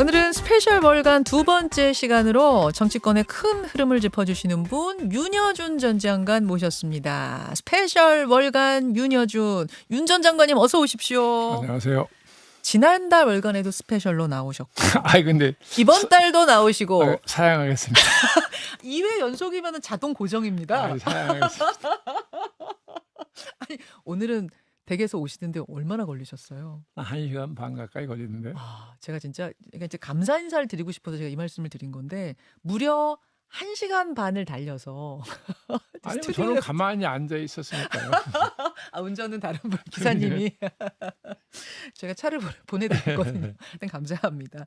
오늘은 스페셜 월간 두 번째 시간으로 정치권의 큰 흐름을 짚어주시는 분 윤여준 전 장관 모셨습니다. 스페셜 월간 윤여준 윤 전 장관님 어서 오십시오. 안녕하세요. 지난달 월간에도 스페셜로 나오셨고 아이 근데 이번 달도 나오시고 사양하겠습니다. 2회 연속이면 자동 고정입니다. 아이, 사양하겠습니다. 아니, 오늘은 댁에서 오시는데 얼마나 걸리셨어요? 1시간 반 가까이 걸리는데. 제가 진짜 그러니까 이제 감사 인사를 드리고 싶어서 제가 이 말씀을 드린 건데 무려 1시간 반을 달려서 아니 스튜디오에- 저는 가만히 앉아 있었으니까요. 운전은 다른 분 기사님이 제가 차를 보내드렸거든요. 일단 감사합니다.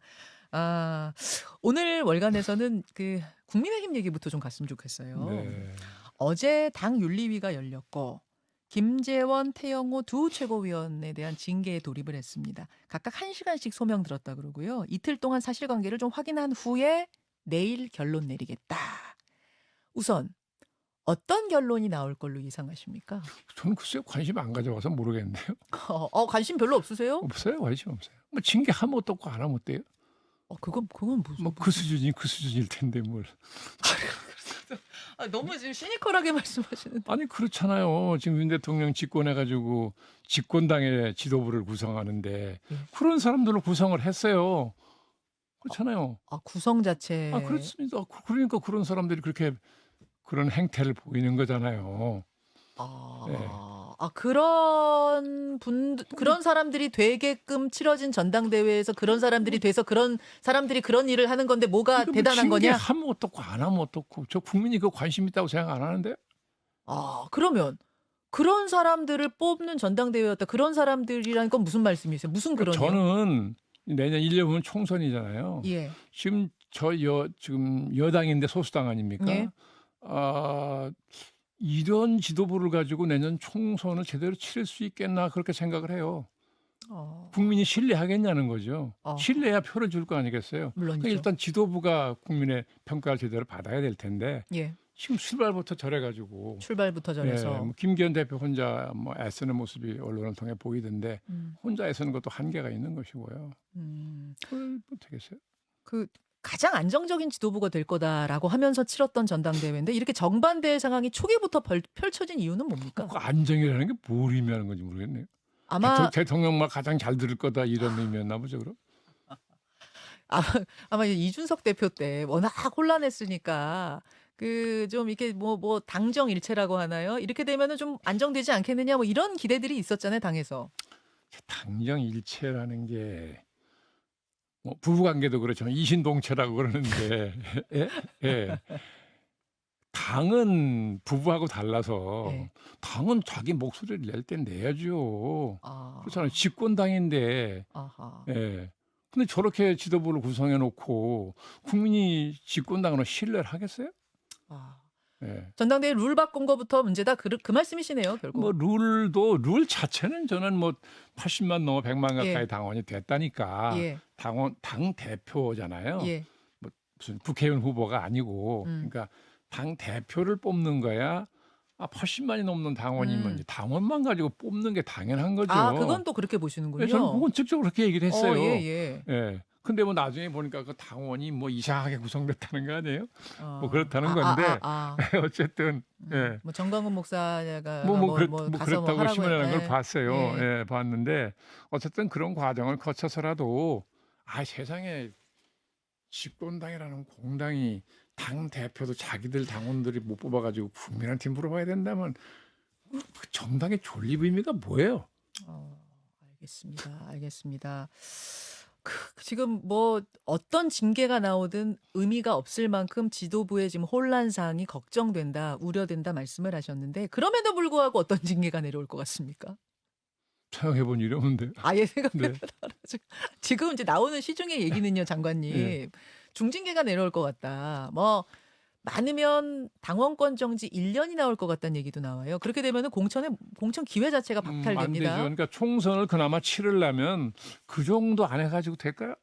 오늘 월간에서는 그 국민의힘 얘기부터 좀 갔으면 좋겠어요. 네. 어제 당 윤리위가 열렸고 김재원, 태영호 두 최고위원에 대한 징계에 돌입을 했습니다. 각각 1시간씩 소명 들었다 그러고요. 이틀 동안 사실관계를 좀 확인한 후에 내일 결론 내리겠다. 우선 어떤 결론이 나올 걸로 예상하십니까? 저는 글쎄요 관심 안 가져와서 모르겠는데요. 관심 별로 없으세요? 없어요, 관심 없어요. 뭐 징계하면 어떻고 안 하면 어때요? 그건 무슨 뭐 그 수준이 그 수준일 텐데 뭘. 너무 지금 시니컬하게 말씀하시는데. 아니 그렇잖아요. 지금 윤 대통령 집권해가지고 집권당의 지도부를 구성하는데 예. 그런 사람들로 구성을 했어요. 그렇잖아요. 구성 자체. 그렇습니다. 그러니까 그런 사람들이 그렇게 그런 행태를 보이는 거잖아요. 네. 그런 사람들이 되게끔 치러진 전당대회에서 그런 사람들이 돼서 그런 사람들이 그런 일을 하는 건데 뭐가 이거 뭐 대단한 거냐? 징계하면 어떻고 안 하면 어떻고 저 국민이 그 관심 있다고 생각 안 하는데? 그러면 그런 사람들을 뽑는 전당대회였다. 그런 사람들이라는 건 무슨 말씀이세요? 무슨 그런? 저는 내년 1년 후면 총선이잖아요. 예. 지금 지금 여당인데 소수당 아닙니까? 예. 이런 지도부를 가지고 내년 총선을 제대로 치를 수 있겠나 그렇게 생각을 해요. 국민이 신뢰하겠냐는 거죠. 신뢰해야 표를 줄 거 아니겠어요. 물론이죠. 그러니까 일단 지도부가 국민의 평가를 제대로 받아야 될 텐데 예. 지금 출발부터 저래가지고 출발부터 저래서. 뭐 김기현 대표 혼자 뭐 애쓰는 모습이 언론을 통해 보이던데 혼자 애쓰는 것도 한계가 있는 것이고요. 그걸 못하겠어요. 가장 안정적인 지도부가 될 거다라고 하면서 치렀던 전당대회인데 이렇게 정반대의 상황이 초기부터 펼쳐진 이유는 뭡니까? 그 안정이라는 게 뭘 의미하는 건지 모르겠네요. 아마 대통령만 가장 잘 들을 거다 이런 의미였나 보죠, 그럼? 아마 이준석 대표 때 워낙 혼란했으니까 좀 이렇게 뭐 당정일체라고 하나요? 이렇게 되면은 좀 안정되지 않겠느냐 뭐 이런 기대들이 있었잖아요, 당에서. 당정일체라는 게 뭐 부부관계도 그렇지만 이신동체라고 그러는데 예. 당은 부부하고 달라서 예. 당은 자기 목소리를 낼 때 내야죠. 아. 그렇잖아요. 집권당인데. 아하. 예. 근데 저렇게 지도부를 구성해 놓고 국민이 집권당으로 신뢰를 하겠어요? 예. 전당대회 룰 바꾼 거부터 문제다. 그 말씀이시네요, 결국. 뭐 룰 자체는 저는 뭐 80만 넘어 100만 가까이 예. 당원이 됐다니까. 예. 당 대표잖아요. 예. 뭐 무슨 국회의원 후보가 아니고 그러니까 당 대표를 뽑는 거야. 80만이 넘는 당원이면 이제 당원만 가지고 뽑는 게 당연한 거죠. 그건 또 그렇게 보시는군요. 네, 저는 그건 직접으로 그렇게 얘기를 했어요. 예. 예. 근데 뭐 나중에 보니까 그 당원이 뭐 이상하게 구성됐다는 거 아니에요? 뭐 그렇다는 건데 어쨌든 예. 뭐 정광훈 목사가 뭐 가서 그렇다고 하라고 신문하는 걸 예. 봤어요. 예. 예, 봤는데 어쨌든 그런 과정을 거쳐서라도 세상에 집권당이라는 공당이 당 대표도 자기들 당원들이 못 뽑아가지고 국민한테 물어봐야 된다면 그 정당의 존립 의미가 뭐예요? 알겠습니다. 지금 뭐 어떤 징계가 나오든 의미가 없을 만큼 지도부의 지금 혼란 사항이 걱정된다, 우려된다 말씀을 하셨는데 그럼에도 불구하고 어떤 징계가 내려올 것 같습니까? 생각해본 일이 없는데. 아예 생각해 네. 지금 이제 나오는 시중의 얘기는요, 장관님. 예. 중징계가 내려올 것 같다. 뭐 많으면 당원권 정지 1년이 나올 것 같다는 얘기도 나와요. 그렇게 되면은 공천 기회 자체가 안 되죠. 박탈됩니다. 그러니까 총선을 그나마 치르려면 그 정도 안 해가지고 될까요?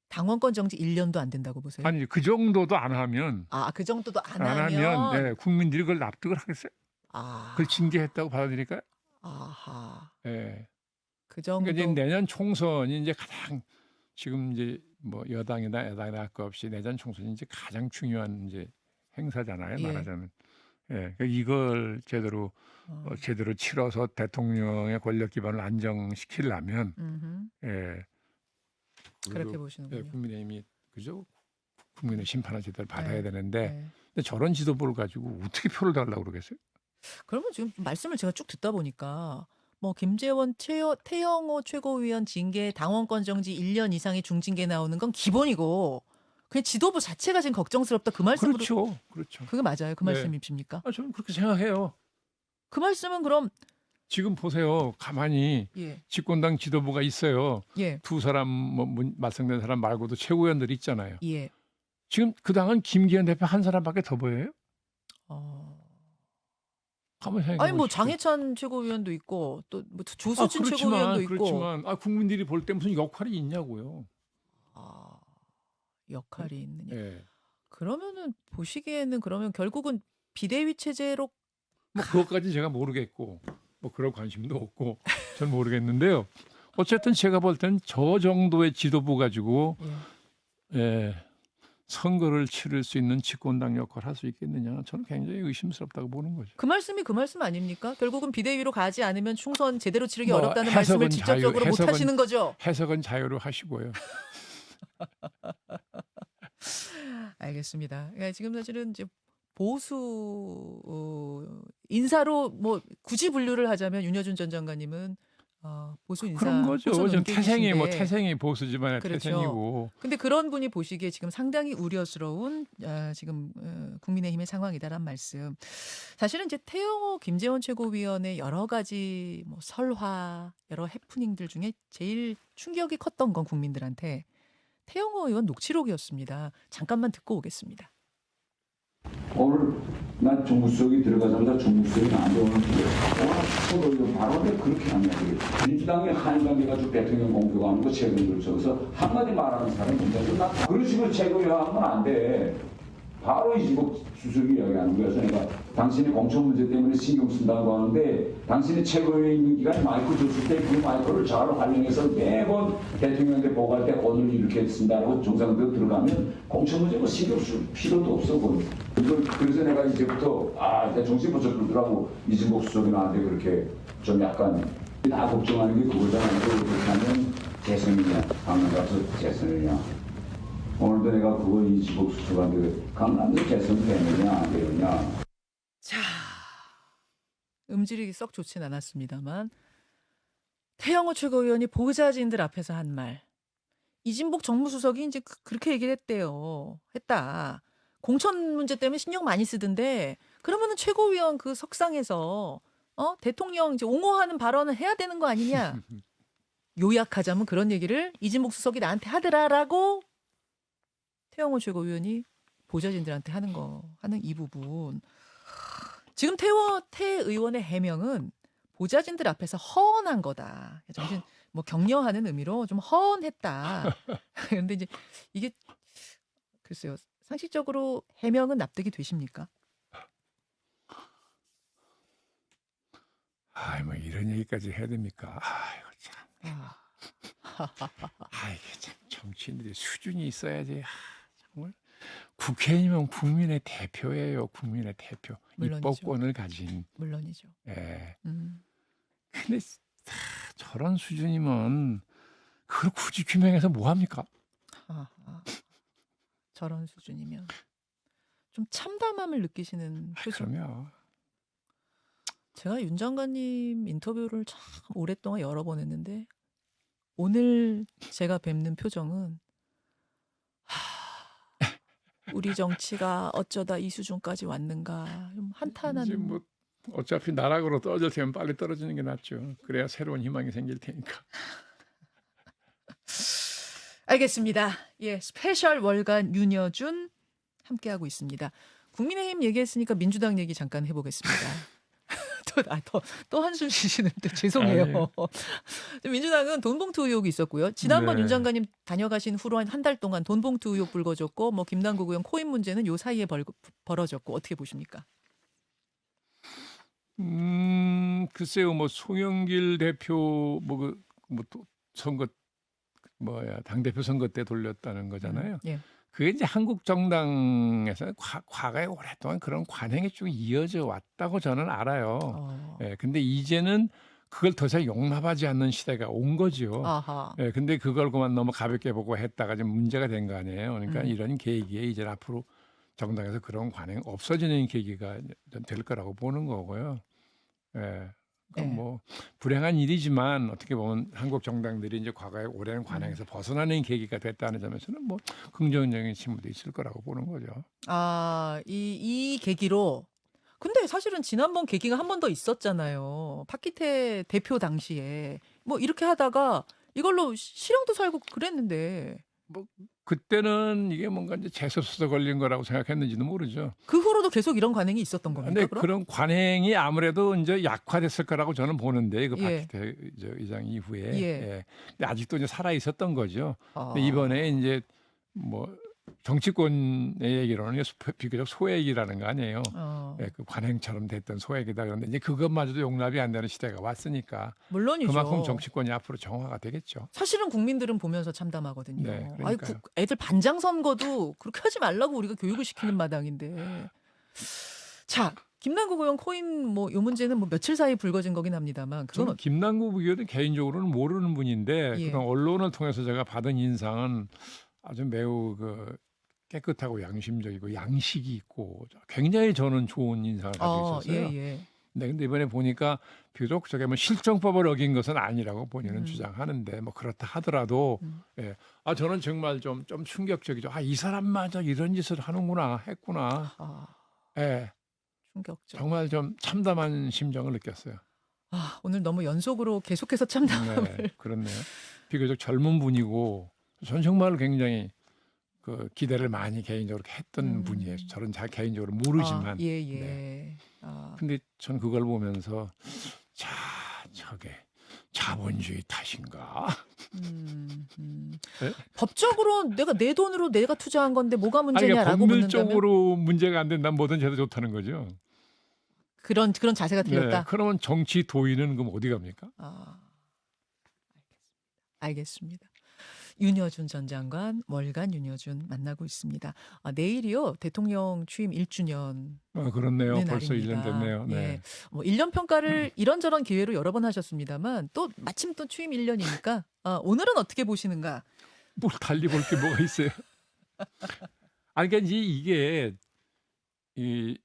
당원권 정지 1년도 안 된다고 보세요? 아니 그 정도도 안 하면 그 정도도 안 하면 하면 국민들이 그걸 납득을 하겠어요? 그걸 징계했다고 받아들일까요? 아하. 예. 그 정도. 그러니까 이제 내년 총선이 이제 가장 지금 이제 뭐 여당이나 야당이나 할 것 없이 내년 총선이 이제 가장 중요한 이제 행사잖아요, 예. 말하자면. 예. 그러니까 이걸 제대로 치러서 대통령의 권력 기반을 안정시키려면 음흠. 예. 그렇게 우리도 보시는군요. 국민의힘이 그죠? 국민의 심판을 제대로 받아야 네. 되는데 네. 근데 저런 지도부를 가지고 어떻게 표를 달라고 그러겠어요? 그러면 지금 말씀을 제가 쭉 듣다 보니까 뭐 김재원, 태영호 최고위원 징계 당원권 정지 1년 이상의 중징계 나오는 건 기본이고 그냥 지도부 자체가 지금 걱정스럽다 그 말씀으로 그렇죠. 그렇죠. 그게 맞아요? 그 네. 말씀이십니까? 저는 그렇게 생각해요. 그 말씀은 그럼 지금 보세요. 가만히 예. 집권당 지도부가 있어요. 예. 두 사람 말씀된 사람 말고도 최고위원들이 있잖아요. 예. 지금 그 당은 김기현 대표 한 사람밖에 더 보여요? 어. 한번 생각해 아니 뭐 보십시오. 장해찬 최고위원도 있고 또 뭐 조수진 그렇지만 최고위원도 있고 그렇지만 국민들이 볼 때 무슨 역할이 있냐고요. 아, 역할이 있느냐. 예. 그러면은 보시기에는 그러면 결국은 비대위 체제로 뭐 그것까지 제가 모르겠고 뭐 그럴 관심도 없고 전 모르겠는데요. 어쨌든 제가 볼 땐 저 정도의 지도부 가지고 예. 예, 선거를 치를 수 있는 집권당 역할을 할 수 있겠느냐. 저는 굉장히 의심스럽다고 보는 거죠. 그 말씀이 그 말씀 아닙니까? 결국은 비대위로 가지 않으면 충선 제대로 치르기 뭐 어렵다는 말씀을 해석은 직접적으로 못 하시는 거죠? 해석은 자유로 하시고요. 알겠습니다. 그러니까 지금 사실은 이제 보수 인사로 뭐 굳이 분류를 하자면 윤여준 전 장관님은 보수 인사 그런 거죠. 보수 전 태생이 논객이신데 태생이 보수지만 그렇죠. 태생이고. 근데 그런 분이 보시기에 지금 상당히 우려스러운 지금 국민의힘의 상황이다란 말씀. 사실은 이제 태영호 김재원 최고위원의 여러 가지 뭐 설화, 여러 해프닝들 중에 제일 충격이 컸던 건 국민들한테 태영호 의원 녹취록이었습니다. 잠깐만 듣고 오겠습니다. 오늘 난 정무수석이 들어가자마자 정무수석이 나한테 오늘 서로 바로 왜 그렇게 하냐. 민주당이 한강에 가지고 대통령 공격하는 거 최근으로 적어서 한마디 말하는 사람이 문제고 나 그런 식으로 최고위원하면 안 돼. 바로 이진복 수석이 이야기하는 거예요. 그래서 내가 당신이 공천 문제 때문에 신경 쓴다고 하는데 당신이 최고위에 있는 기간에 마이크 줬을 때 그 마이크를 잘 활용해서 매번 대통령한테 보고할 때 오늘 이렇게 쓴다고 정상도 들어가면 공천 문제 뭐 신경 쓸 필요도 없어. 그래서 내가 이제부터 이제 정신 번쩍 들더라고. 이진복 수석이 나한테 그렇게 좀 약간 다 걱정하는 게 그거잖아요. 그렇게 하면 재선이냐 강남 가서 재선이냐. 오늘도 내가 그거 이진복 수석한테 강남에서 재선 되느냐 안 되느냐. 자, 음질이 썩 좋진 않았습니다만 태영호 최고위원이 보좌진들 앞에서 한 말. 이진복 정무수석이 이제 그렇게 얘기를 했다. 공천 문제 때문에 신경 많이 쓰던데 그러면은 최고위원 그 석상에서 대통령 이제 옹호하는 발언을 해야 되는 거 아니냐? 요약하자면 그런 얘기를 이진복 수석이 나한테 하더라라고 태영호 최고위원이 보좌진들한테 하는 이 부분. 지금 태 의원의 해명은 보좌진들 앞에서 허언한 거다. 정신 뭐 격려하는 의미로 좀 허언했다. 그런데 이제 이게 글쎄요. 상식적으로 해명은 납득이 되십니까? 뭐 이런 얘기까지 해야 됩니까? 이거 참. 이게 참 정치인들이 수준이 있어야지. 정말 국회의원 국민의 대표예요. 국민의 대표. 물론이죠. 입법권을 가진. 물론이죠. 예. 음. 근데 저런 수준이면 그걸 굳이 규명해서 뭐 합니까? 저런 수준이면 좀 참담함을 느끼시는 표정. 그럼요. 제가 윤 장관님 인터뷰를 참 오랫동안 여러 번 했는데 오늘 제가 뵙는 표정은 우리 정치가 어쩌다 이 수준까지 왔는가 좀 이제 한탄하는. 뭐 어차피 나락으로 떨어질 테면 빨리 떨어지는 게 낫죠. 그래야 새로운 희망이 생길 테니까. 알겠습니다. 예, 스페셜 월간 윤여준 함께하고 있습니다. 국민의힘 얘기했으니까 민주당 얘기 잠깐 해보겠습니다. 또 한숨 쉬시는데 죄송해요. 민주당은 돈봉투 의혹이 있었고요. 지난번 네. 윤 장관님 다녀가신 후로 한 달 동안 돈봉투 의혹 불거졌고 뭐 김남국 의원 코인 문제는 요 사이에 벌어졌고 어떻게 보십니까? 글쎄요, 뭐 송영길 대표 또 선거 당대표 선거 때 돌렸다는 거잖아요. 예. 그게 이제 한국 정당에서 과거에 오랫동안 그런 관행이 쭉 이어져 왔다고 저는 알아요. 예, 근데 이제는 그걸 더 이상 용납하지 않는 시대가 온 거죠. 아하. 예, 근데 그걸 그만 너무 가볍게 보고 했다가 좀 문제가 된 거 아니에요. 그러니까 이런 계기에 이제 앞으로 정당에서 그런 관행 없어지는 계기가 될 거라고 보는 거고요. 예. 예. 뭐 불행한 일이지만 어떻게 보면 한국 정당들이 이제 과거에 오랜 관행에서 벗어나는 계기가 됐다는 점에서는 뭐 긍정적인 측면도 있을 거라고 보는 거죠. 이 계기로 근데 사실은 지난번 계기가 한 번 더 있었잖아요. 박기태 대표 당시에 뭐 이렇게 하다가 이걸로 실형도 살고 그랬는데 뭐 그때는 이게 뭔가 이제 재수없어서 걸린 거라고 생각했는지도 모르죠. 그 후로도 계속 이런 관행이 있었던 겁니까? 근데 그럼? 그런 관행이 아무래도 이제 약화됐을 거라고 저는 보는데 그 예. 박기태 의장 이후에 예. 예. 근데 아직도 이제 살아 있었던 거죠. 아. 근데 이번에 이제 뭐 정치권의 얘기로는 비교적 소액이라는 거 아니에요. 예, 그 관행처럼 됐던 소액이다. 그런데 이제 그것마저도 용납이 안 되는 시대가 왔으니까 물론이죠. 그만큼 정치권이 앞으로 정화가 되겠죠. 사실은 국민들은 보면서 참담하거든요. 네, 아이, 그러니까요. 애들 반장 선거도 그렇게 하지 말라고 우리가 교육을 시키는 마당인데. 자, 김남국 의원 코인 뭐 요 문제는 뭐 며칠 사이 불거진 거긴 합니다만 그건 저는 김남국 의원은 개인적으로는 모르는 분인데 예. 그런 언론을 통해서 제가 받은 인상은 아주 매우 깨끗하고 양심적이고 양식이 있고 굉장히 저는 좋은 인상을 가지고 있었어요. 예. 네, 근데 이번에 보니까 비록 저게 뭐 실정법을 어긴 것은 아니라고 본인은 주장하는데 뭐 그렇다 하더라도 예. 저는 정말 좀 충격적이죠. 이 사람마저 이런 짓을 하는구나 했구나. 예. 충격적. 정말 좀 참담한 심정을 느꼈어요. 오늘 너무 연속으로 계속해서 참담함을. 네, 그렇네요. 비교적 젊은 분이고 전 정말 굉장히 기대를 많이 개인적으로 했던 분이에요. 저는 잘 개인적으로 모르지만. 예. 네. 근데 전 그걸 보면서 저게 자본주의 탓인가? 네? 법적으로 내가 내 돈으로 내가 투자한 건데 뭐가 문제냐라고 그러니까 묻는다면 법률적으로 문제가 안 된다면 뭐든 해도 좋다는 거죠. 그런 자세가 들렸다. 네, 그러면 정치 도의는 그럼 어디 갑니까? 알겠습니다. 윤여준 전 장관, 월간 윤여준 만나고 있습니다. 내일이요 대통령 취임 1주년. 그렇네요. 벌써 1년 됐네요. 네. 예. 뭐 1년 평가를 이런저런 기회로 여러 번 하셨습니다만 또 마침 또 취임 1년이니까 오늘은 어떻게 보시는가? 뭘 달리 볼 게 뭐가 있어요? 그러니까 이제 이게 이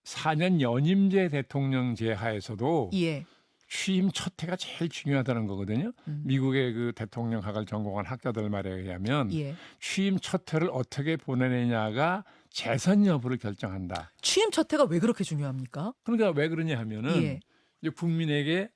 4년 연임제 대통령제 하에서도 예. 취임 첫 해가 제일 중요하다는 거거든요. 미국의 그 대통령학을 전공한 학자들 말에 의하면 예. 취임 첫 해를 어떻게 보내느냐가 재선 여부를 결정한다. 취임 첫 해가 왜 그렇게 중요합니까? 그러니까 왜 그러냐 하면은 예. 이제 국민에게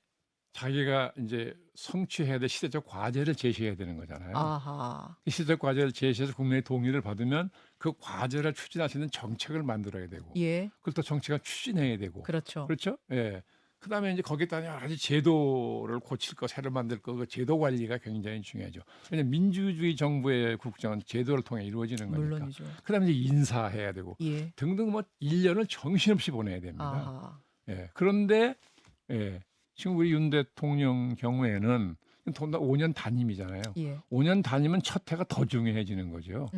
자기가 이제 성취해야 될 시대적 과제를 제시해야 되는 거잖아요. 아하. 이 시대적 과제를 제시해서 국민의 동의를 받으면 그 과제를 추진할 수 있는 정책을 만들어야 되고 예. 그걸 또 정치가 추진해야 되고 그렇죠. 그렇죠? 예. 그다음에 이제 거기다 여러 가지 제도를 고칠 거, 새로 만들 거, 그 제도 관리가 굉장히 중요하죠. 왜냐하면 민주주의 정부의 국정은 제도를 통해 이루어지는 거니까. 물론이죠. 그다음에 이제 인사해야 되고 예. 등등 뭐 1년을 정신없이 보내야 됩니다. 아하. 예. 그런데 지금 우리 윤 대통령 경우에는 돈다 5년 단임이잖아요. 예. 5년 단임은 첫 해가 더 중요해지는 거죠.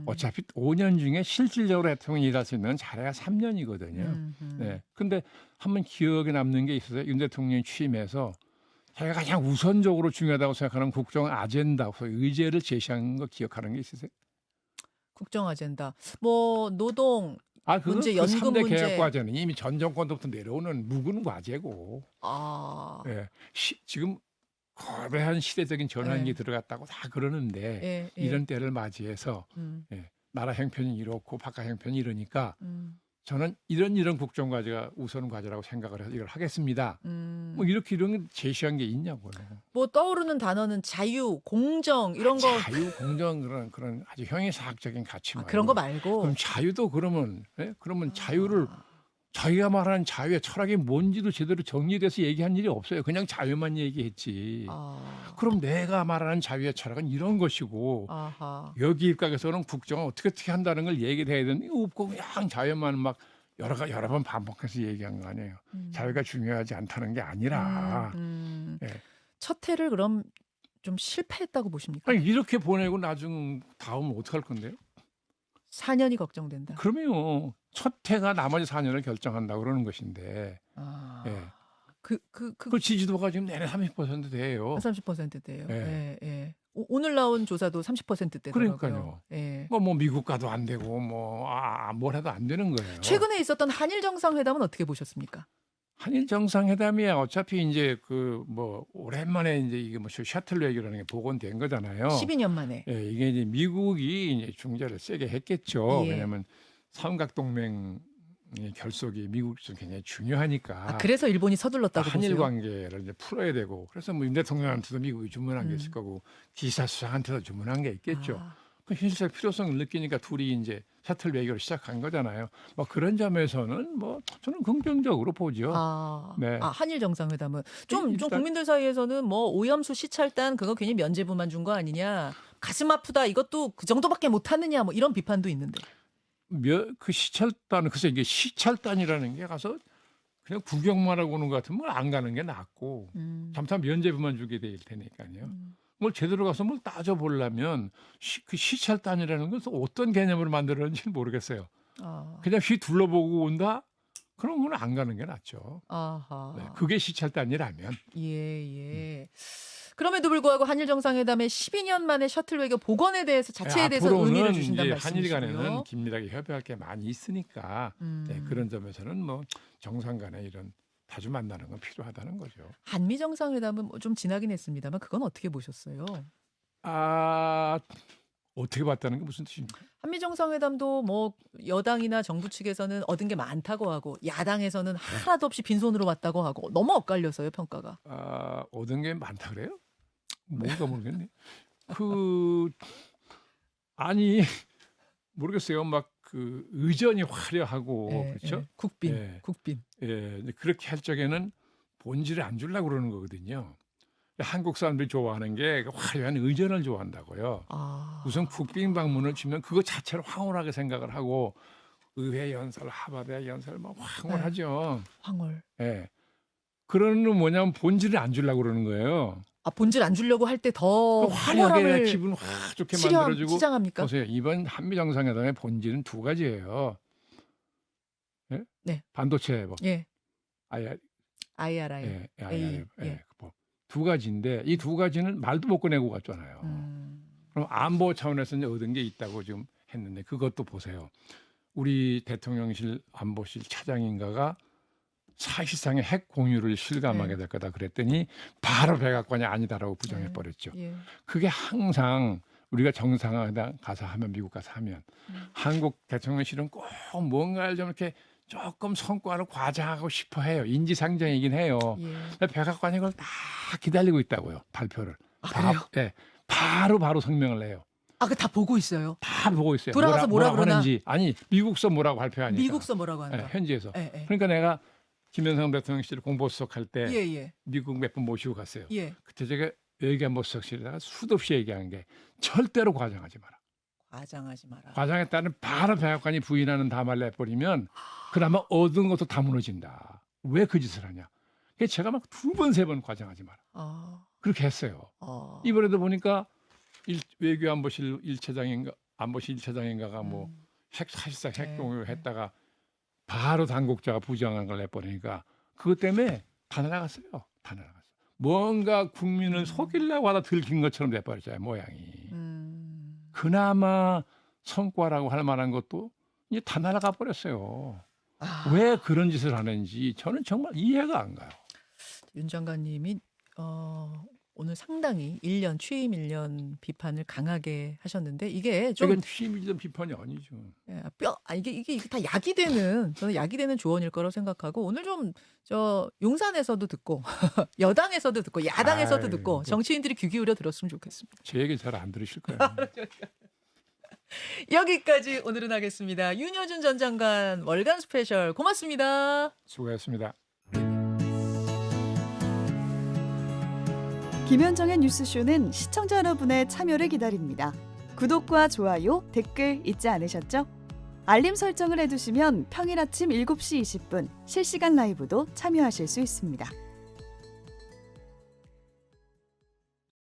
어차피 5년 중에 실질적으로 대통령이 일할 수 있는 건 잘해야 3년이거든요. 네. 근데 한번 기억에 남는 게 있어요. 윤 대통령이 취임해서 자기가 가장 우선적으로 중요하다고 생각하는 국정 아젠다, 의제를 제시한 거 기억하는 게 있으세요? 국정 아젠다. 뭐 노동 그건 문제, 그 연금 3대 문제. 개혁 과제는 이미 전 정권부터 내려오는 묵은 과제고. 예. 지금 거대한 시대적인 전환이 들어갔다고 다 그러는데 이런 때를 맞이해서 나라 형편이 이렇고 바깥 형편이 이러니까 저는 이런 국정 과제가 우선 과제라고 생각을 해서 이걸 하겠습니다. 뭐 이렇게 이런 제시한 게 있냐고요. 뭐 떠오르는 단어는 자유, 공정 이런 거. 자유, 공정 그런 아주 형이사학적인 가치 말고 그런 거 말고. 그럼 자유도 그러면 자유를 자기가 말하는 자유의 철학이 뭔지도 제대로 정리돼서 얘기한 일이 없어요. 그냥 자유만 얘기했지. 그럼 내가 말하는 자유의 철학은 이런 것이고 여기 입각에서는 국정을 어떻게 한다는 걸 얘기를 해야 되는데 없고 그냥 자유만 막 여러 번 반복해서 얘기한 거 아니에요. 자유가 중요하지 않다는 게 아니라. 첫 해를 그럼 좀 실패했다고 보십니까? 아니 이렇게 보내고 나중 다음은 어떡할 건데요? 4년이 걱정된다. 그러면요. 첫 해가 나머지 4년을 결정한다고 그러는 것인데 아. 예. 그 지지도가 지금 내내 30% 돼요. 30%대요. 예. 예. 오늘 나온 조사도 30%대더라고요. 그러니까요. 예. 뭐 미국 가도 안 되고 뭘 해도 안 되는 거예요. 최근에 있었던 한일 정상회담은 어떻게 보셨습니까? 한일 정상회담이 어차피 이제 오랜만에 이제 이게 셔틀 외교라는 게 복원된 거잖아요. 12년 만에. 예, 이게 이제 미국이 이제 중재를 세게 했겠죠. 예. 왜냐하면 삼각동맹 결속이 미국에서 굉장히 중요하니까. 그래서 일본이 서둘렀다고 한일 보세요. 관계를 이제 풀어야 되고 그래서 윤 대통령한테도 미국이 주문한 게 있을 거고 기사 수상한테도 주문한 게 있겠죠. 아. 그 현실적 필요성을 느끼니까 둘이 이제 셔틀 외교를 시작한 거잖아요. 그런 점에서는 저는 긍정적으로 보죠. 네. 한일 정상회담은 좀 일단- 국민들 사이에서는 오염수 시찰단 그거 괜히 면제부만 준 거 아니냐. 가슴 아프다. 이것도 그 정도밖에 못 하느냐. 이런 비판도 있는데. 그 시찰단은 글쎄 이게 시찰단이라는 게 가서 그냥 구경만 하고 오는 것 같으면 안 가는 게 낫고 잠깐 면제부만 주게 될 테니까요. 뭘 제대로 가서 뭘 따져보려면 그 시찰단이라는 것은 어떤 개념으로 만들었는지 모르겠어요. 그냥 휘 둘러보고 온다? 그런 건 안 가는 게 낫죠. 아하. 네, 그게 시찰단이라면. 예. 그럼에도 불구하고 한일 정상회담의 12년 만에 셔틀 외교 복원에 대해서 자체에 대해서 앞으로는 의미를 주신다는 이제 한일 말씀이시고요. 간에는 긴밀하게 협의할 게 많이 있으니까 네, 그런 점에서는 정상 간에 이런 자주 만나는 건 필요하다는 거죠. 한미 정상회담은 좀 지나긴 했습니다만 그건 어떻게 보셨어요? 어떻게 봤다는 게 무슨 뜻입니까? 한미 정상회담도 여당이나 정부 측에서는 얻은 게 많다고 하고 야당에서는 하나도 없이 빈손으로 왔다고 하고 너무 엇갈려서요 평가가. 얻은 게 많다 그래요? 뭔가 모르겠네. 아니 모르겠어요. 의전이 화려하고 그렇죠? 국빈. 예, 그렇게 할 적에는 본질을 안 주려고 그러는 거거든요. 한국 사람들이 좋아하는 게 화려한 의전을 좋아한다고요. 우선 국빈 방문을 주면 그거 자체를 황홀하게 생각을 하고 의회 연설, 하바대 연설 황홀하죠. 황홀. 예. 그러는 뭐냐면 본질을 안 주려고 그러는 거예요. 본질 안 주려고 할 때 더 화려하게 황홀함을 기분 확 좋게 만들어주고. 치장합니까? 보세요. 이번 한미 정상회담의 본질은 두 가지예요. 예? 네. 반도체 예. IRA. 예. 두 가지인데 이 두 가지는 말도 못 꺼내고 갔잖아요. 그럼 안보 차원에서 이제 얻은 게 있다고 지금 했는데 그것도 보세요. 우리 대통령실 안보실 차장인가가 사실상의 핵 공유를 실감하게 될 거다 그랬더니 바로 백악관이 아니다라고 부정해 버렸죠. 그게 항상 우리가 정상회담 가서 하면 미국 가서 하면 한국 대통령실은 꼭 뭔가를 좀 이렇게 조금 성과를 과장하고 싶어 해요. 인지상정이긴 해요. 백악관이 그걸 다 기다리고 있다고요. 발표를. 그래요? 네, 바로 성명을 내요. 그 다 보고 있어요. 다 보고 있어요. 돌아가서 뭐라고 그러나? 하는지. 아니 미국서 뭐라고 발표하니까. 미국서 뭐라고 한다. 네, 현지에서. 예. 그러니까 내가 김영삼 대통령실 공보수석할 때 예. 미국 몇 번 모시고 갔어요. 예. 그때 제가 외교안보수석실에다가 수도 없이 얘기한 게 절대로 과장하지 마라. 과장하지 마라. 과장했다는 바로 백악관이 부인하는 담화를 내버리면 그나마 얻은 것도 다 무너진다. 왜 그 짓을 하냐. 그래서 제가 막 두 번, 세 번 과장하지 마라. 그렇게 했어요. 이번에도 보니까 외교안보실 1차장인가 안보실 1차장인가가 사실상 핵공유를 했다가 바로 당국자가 부정한 걸 내버리니까 그것 때문에 다 날아갔어요. 다 날아갔어요. 뭔가 국민을 속이려고 하다 들킨 것처럼 내버렸잖아요. 모양이. 그나마 성과라고 할 만한 것도 이제 다 날아가 버렸어요. 왜 그런 짓을 하는지 저는 정말 이해가 안 가요. 윤 장관님이 오늘 상당히 취임 1년 비판을 강하게 하셨는데 이게 좀 이건 취임이든 비판이 아니죠. 이게 다 약이 되는 저는 약이 되는 조언일 거라고 생각하고 오늘 좀 용산에서도 듣고 여당에서도 듣고 야당에서도 듣고 정치인들이 귀 기울여 들었으면 좋겠습니다. 제 얘기 잘 안 들으실 거예요. 여기까지 오늘은 하겠습니다. 윤여준 전 장관 월간 스페셜 고맙습니다. 수고하셨습니다. 김현정의 뉴스쇼는 시청자 여러분의 참여를 기다립니다. 구독과 좋아요, 댓글 잊지 않으셨죠? 알림 설정을 해두시면 평일 아침 7시 20분 실시간 라이브도 참여하실 수 있습니다.